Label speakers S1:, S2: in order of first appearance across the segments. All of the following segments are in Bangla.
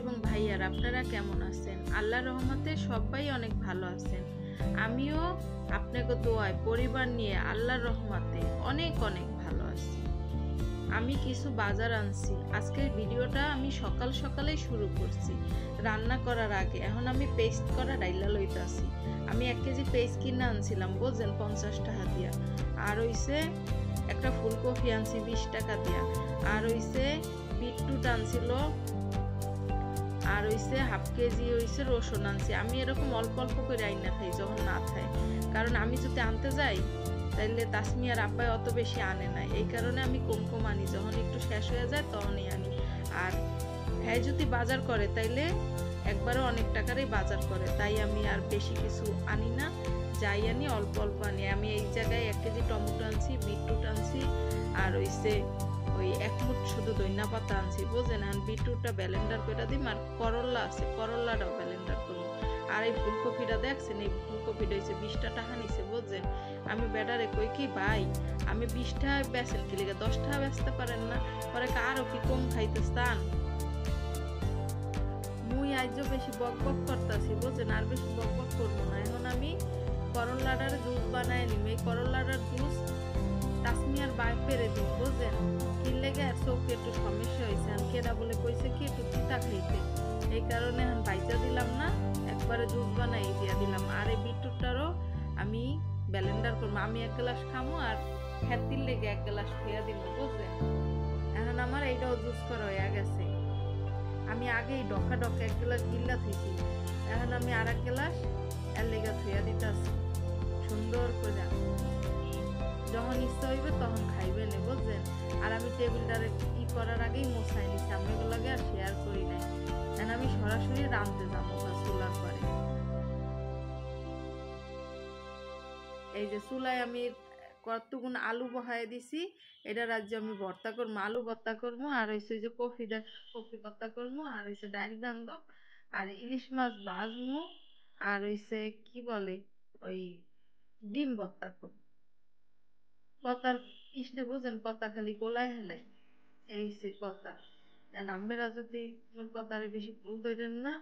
S1: এবং ভাইয়ারা, আপনারা কেমন আছেন? আল্লাহর রহমতে সবাই অনেক ভালো আছেন। আমিও আপনাকে দোয়ায় পরিবার নিয়ে আল্লাহর রহমতে অনেক অনেক ভালো আছি। আমি কিছু বাজার আনছি। আজকের ভিডিওটা আমি সকাল সকালেই শুরু করছি রান্না করার আগে। এখন আমি পেস্ট করা ডাইলা লইতাছি। আমি 1 কেজি পেস্ট কিনে আনছিলাম, বুঝছেন, 50 টাকা দিয়া। আর হইছে একটা ফুলকপি আনছি 20 টাকা দিয়া। আর হইছে বিটরুট আনছিল। আর হইছে হাফ কেজি হইছে রসুন আনছি। আমি এরকম অল্প অল্প করে আইনা খাই যখন না খাই, কারণ আমি যদি আনতে যাই তাইলে তাসমি আর আব্বাই অত বেশি আনে না। এই কারণে আমি কম কম আনি, যখন একটু শেষ হয়ে যায় তখনই আনি। আর হ্যাঁ, যদি বাজার করে তাইলে একবারে অনেক টাকারই বাজার করে, তাই আমি আর বেশি কিছু আনি না। যাই আনি অল্প অল্প আনি। আমি এই জায়গায় 1 কেজি টমেটো আনছি, বিটরুট আনছি, আর হইছে ওই 1 মুঠ শুধু ধইনা পাতা আনছি, বুঝেন। আর বিটরুটটা ব্লেন্ডার করে দিম, আর করল্লা আছে, করল্লাটাও ব্লেন্ডার করবো। আর এই ফুলকপিটা দেখছেন, এই ফুলকপিটা হইছে 20 টাকা নিছে, বুঝছেন। আমি বেটারে কই কি ভাই, আমি 20 টাকা বেচেন কি লিগে, 10 টাকা বেচতে পারেন না? পরে আরো কি কম খাইতে চান? মুই আজও বেশি বক বক করতেছি, বুঝছেন। আর বেশি বক বক করবো না। এখন আমি করল্লাটার জুস বানাই নিম। এই করল্লাটার জুস তাসমিয়ার বাই পেরে দিন, বুঝছেন। কি লেগে আর চোখে একটু সমস্যা হয়েছে। আর কেডা বলে কইছে কি একটু তিতা খাইতে, এই কারণে এখন বাইচা দিলাম না, একবারে জুস বানাই দিয়া দিলাম। আর এই বিটরুটটারও আমি ব্লেন্ডার করবো। আমি 1 গ্লাস খামো, আর খ্যাতির লেগে 1 গ্লাস খুঁয়া দিব, বুঝছেন। এখন আমার এইটাও জুস করা হয়ে গেছে। আমি আগেই ডকা ডকা 1 গ্লাস গিল্লা থইছি। এখন আমি আর 1 গ্লাস এর লেগে থুয়া দিতেছি সুন্দর করে। যখন ইচ্ছা হইবে তখন খাইবে নে, বুঝছেন। আর আমি টেবিলটারে ই করার আগেই মোছাই নিছি, আমি এগুলোকে আর শেয়ার করি নাই। এখন আমি সরাসরি রাঁধতে যাবো চুলার পরে। এই যে চুলায় আমি কতগুণ আলু বহাই দিছি। এটা রাজ্যে আমি ভর্তা করবো, আলু ভর্তা করবো। আর হইছে যে কফি ভর্তা করবো। আর হইছে ডাল রান্ধবো। আর ইলিশ মাছ ভাজবো। আর হইছে কি বলে ওই ডিম ভর্তা করবো। পাতার ইসতে বুঝেন, পাতা খালি গোলায় হেলে, এই সে কথা। নামবেরা যদি কথার বেশি ভুল ধরেন না,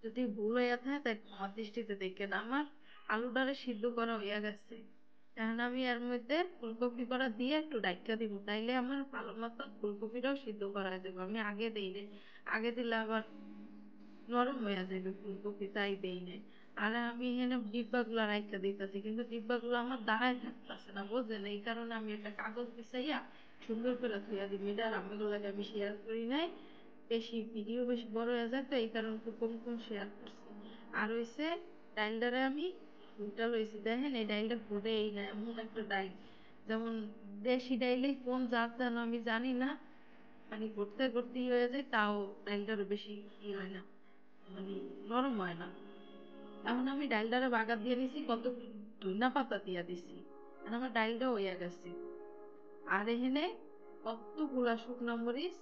S1: যদি ভুল হইয়া থাকে তাই আমার দৃষ্টিতে দেখেন। আমার আলুটারে সিদ্ধ করা হইয়া গেছে। এখন আমি এর মধ্যে ফুলকপি করা দিয়ে একটু ডাইকা দিব, তাইলে আমার ভালো মতো ফুলকপিটাও সিদ্ধ করা দেবো। আমি আগে দিই রে, আগে দিলে আবার নরম হয়ে যাবে ফুলকপি, তাই দেই নাই। আর আমি এখানে ডিব্বাগুলো রাইখা দিতেছি, কিন্তু ডিব্বাগুলো আমার দাঁড়ায় থাকতেছে না, বুঝলেন। এই কারণে আমি একটা কাগজ বিছাইয়া সুন্দর করে ধুইয়া দিই। এটা রান্নাগুলোকে আমি শেয়ার করি নাই, বেশি ভিডিও বেশি বড় হয়ে যায়, তো এই কারণে একটু কম কম শেয়ার করছি। আর হইছে ডাইলটারে আমি ফুলটা লইছি, দেখেন এই ডাইলটা ফুটে এই না, এমন একটা ডাইল, যেমন দেশি ডাইলে কোন জাত যেন আমি জানি না, মানে করতে করতেই হয়ে যায়, তাও ডাইলটারও বেশি ই হয় না, মানে নরম হয় না। এখন আমি ডাইলটারে বাগার দিয়ে দিছি, কত ধইনা পাতা দিয়া দিছি, আর আমার ডাইলটা হইয়া গেছে। আর এখানে কতগুলা শুকনো মরিচ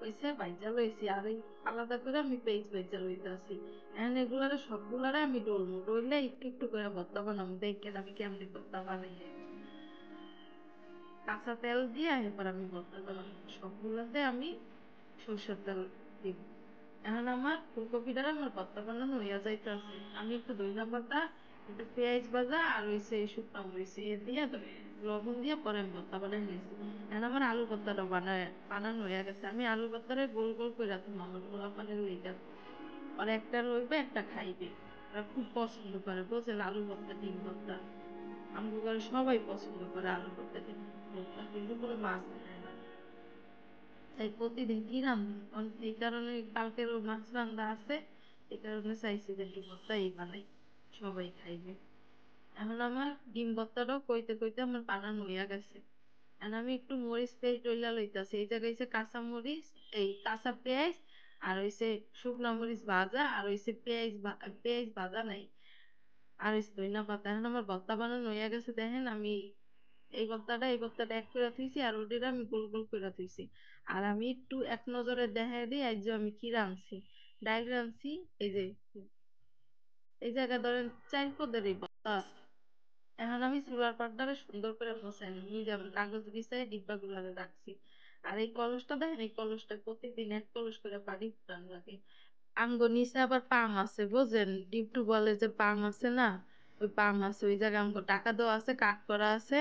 S1: হইছে বাইজা লইছি, আর এই আলাদা করে আমি পেঁয়াজ বাইজা লইতাছি। এখন এগুলারে সবগুলারে আমি ডলবো, ডললে একটু একটু করে ভর্তা বানাবো। দেখেন আমি কেমনি ভর্তা বানাই, কাঁচা তেল দিয়ে এরপর আমি ভর্তা বানাবো। সবগুলাতে আমি সরষের তেল দিব। এখন আমার ফুলকপিটা আমার ভর্তা বানানো হইয়া যাইতেছে। আমি একটু ধইনা পাতা, একটু পেঁয়াজ ভাজা, আর হইছে শুকনো মরিচ এ দিয়ে লবণ দিয়ে পরে আমি ভর্তা বানাই নিয়েছি। এখন আমার আলু ভর্তাটা বানানো হইয়া গেছে। আমি আলু ভর্তারে গোল গোল করে রাখবো আমার পোলাপানের লইগা। আর একটা রইবে, একটা খাইবে। ওরা খুব পছন্দ করে, বুঝছেন, আলু ভর্তা ডিম ভর্তা। আমাদের ঘরে সবাই পছন্দ করে আলু ভর্তা ডিম ভর্তা, কিন্তু কোনো মাছ খায় না। তাই প্রতিদিন কি রান্ধবো, এই কারণে কালকেরও মাছ রান্দা আছে। এই কারণে চাইছি যে ডিম ভর্তাই বানাই, সবাই খাইবে। এখন আমার ডিম ভর্তাটাও কইতে কইতে আমার বানানো হইয়া গেছে। এখন আমি একটু মরিচ পেস্ট ডইলা লইতাছি। এই জায়গায় হইছে কাঁচা মরিচ, এই কাঁচা পেঁয়াজ, আর হইছে শুকনা মরিচ ভাজা, আর হইছে পেঁয়াজ ভাজা নাই, আর হইছে ধইনা পাতা। এখন আমার ভর্তা বানানো হইয়া গেছে, দেখেন আমি এই ভর্তাটা এক করে থুইছি, আর ওটিরা আমি গোল গোল করে থুইছি। আর আমি একটু এক নজরে দেখাই দিই আজ যে আমি কি রাঁধছি। ডাইল রাঁধছি, এই যে এই জায়গায় ধরেন 4 পদের এই ভর্তা আছে। এখন আমি চুলার পাড়টারে সুন্দর করে বসাই নিই, নিজে আমি কাগজ বিছাই ডিব্বা গুলারে রাখছি। আর এই কলসটা দেখেন, এই কলসটা প্রতিদিন এক কলস করে পানি ফুটান লাগে। আমগো নিচে আবার পাং আছে বুঝেন, ডিপটু বলে যে পাং আছে না, ওই পাং আছে, ওই জায়গায় আমগো টাকা দেওয়া আছে, কাট করা আছে।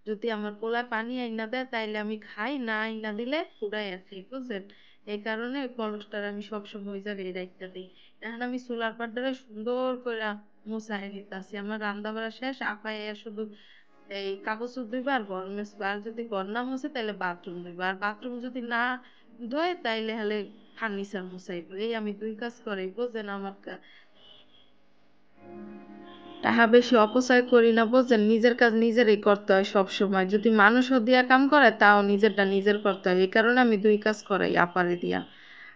S1: যদি আমার পোলায় পানি আইনা দেয় তাইলে আমি খাই, না আইনা দিলে ফুটাই আছি বুঝছেন। এই কারণে ওই কলসটার আমি সবসময় ওই জায়গায় রাখতে দিই। এখন আমি চুলার পাড়টারে সুন্দর করে মুছাই নিতেছি, আমার রান্না বাড়া শেষ, আপায় শুধু এই কাগজ ধুইবা আর ঘর মুছবা, আর যদি ঘর না মুছে তাহলে বাথরুম ধুইবা, আর বাথরুম যদি না ধোয় তাইলে হলে ফার্নিচার মুছাইবো। এই আমি দুই কাজ করি বুঝেন। আমার টাকা বেশি অপচয় করি না বুঝছেন, নিজের কাজ নিজেরই করতে হয় সব সময়। যদি মানুষও দিয়া কাম করে তাও নিজেরটা নিজের করতে হয়, এই কারণে আমি দুই কাজ করাই আপারে দিয়া।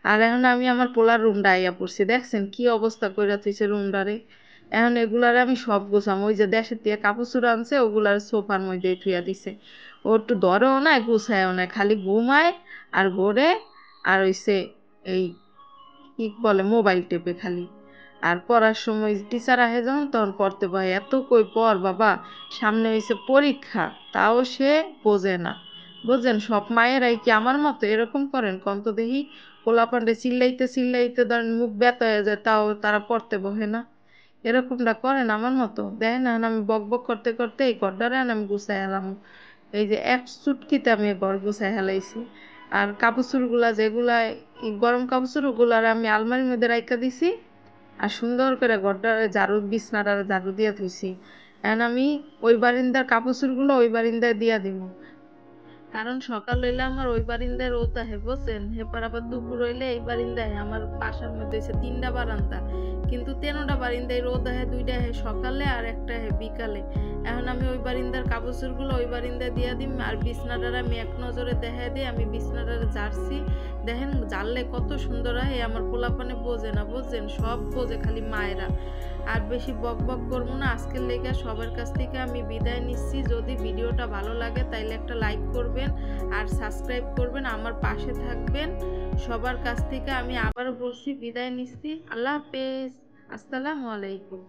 S1: আর এখন আমি আমার পোলার রুমটা আইয়া পড়ছি, দেখছেন কি অবস্থা কইরা থইছে রুমটারে। এখন এগুলারে আমি সব গোছাম, ওই যে দেশের থেকে কাপড় চোপড় আনছে ওগুলার সোফার মধ্যে থুইয়া দিছে। ও একটু ধরেও না গুছায়ও না, খালি ঘুমায় আর ঘোরে, আর হইছে এই কি বলে মোবাইল টেপে খালি। আর পড়ার সময় টিচার আহে যখন তখন পড়তে বহে, এত কই পড় বাবা, সামনে হইছে পরীক্ষা, তাও সে বোঝে না। বুঝছেন, সব মায়েরাই কি আমার মতো এরকম করেন কন তো দেখি? পোলাপানরে চিল্লাইতে চিল্লাইতে ধরেন মুখ ব্যথা হয়ে যায়, তাও তারা পড়তে বহে না। এরকমটা করেন আমার মতো? দেখেন না আমি বক বক করতে করতে এই ঘরটারে আমি গুছাই এলাম, এই যে এক চুটকিতে আমি ঘর গুছাই হেলাইছি। আর কাপড় গুলা যেগুলা এই গরম কাপড় গুলার আমি আলমারির মধ্যে রাইখা দিছি, আর সুন্দর করে ঘরটা ঝাড়ু বিছনাটা ঝাড়ু দিয়ে থুইছি। এখন আমি ওই বারিন্দার কাপড় গুলো ওই বারিন্দায় দিয়া দিব, কারণ সকাল হইলে আমার ওই বারিন্দায় রোদ আহে বুঝছেন, এরপর আবার দুপুর হইলে এই বারিন্দায়। আমার বাসার মধ্যে হচ্ছে 3টা বারান্দা, কিন্তু 13টা বারিন্দায় রোদ আহে, 2টা আহে সকালে আর একটা আহে বিকালে। এখন আমি ওই বারিন্দার কাপড় গুলো ওই বারিন্দায় দিয়া দিম, আর বিছনাটার আমি এক নজরে দেখাই দিই আমি বিছনাটার ঝাড়ছি। দেখেন ঝাড়লে কত সুন্দর হয়। আমার পোলাপানে বোঝে না বুঝছেন, সব বোঝে খালি মায়েরা। আর বেশি বক বক করবো না, আজকের লেগে সবার কাছ থেকে আমি বিদায় নিচ্ছি। যদি ভিডিওটা ভালো লাগে তাইলে একটা লাইক করবেন আর সাবস্ক্রাইব করবেন, আমার পাশে থাকবেন। সবার কাছ থেকে আমি আবারও বলছি বিদায় নিচ্ছি। আল্লাহ হাফেজ, আসসালামু আলাইকুম।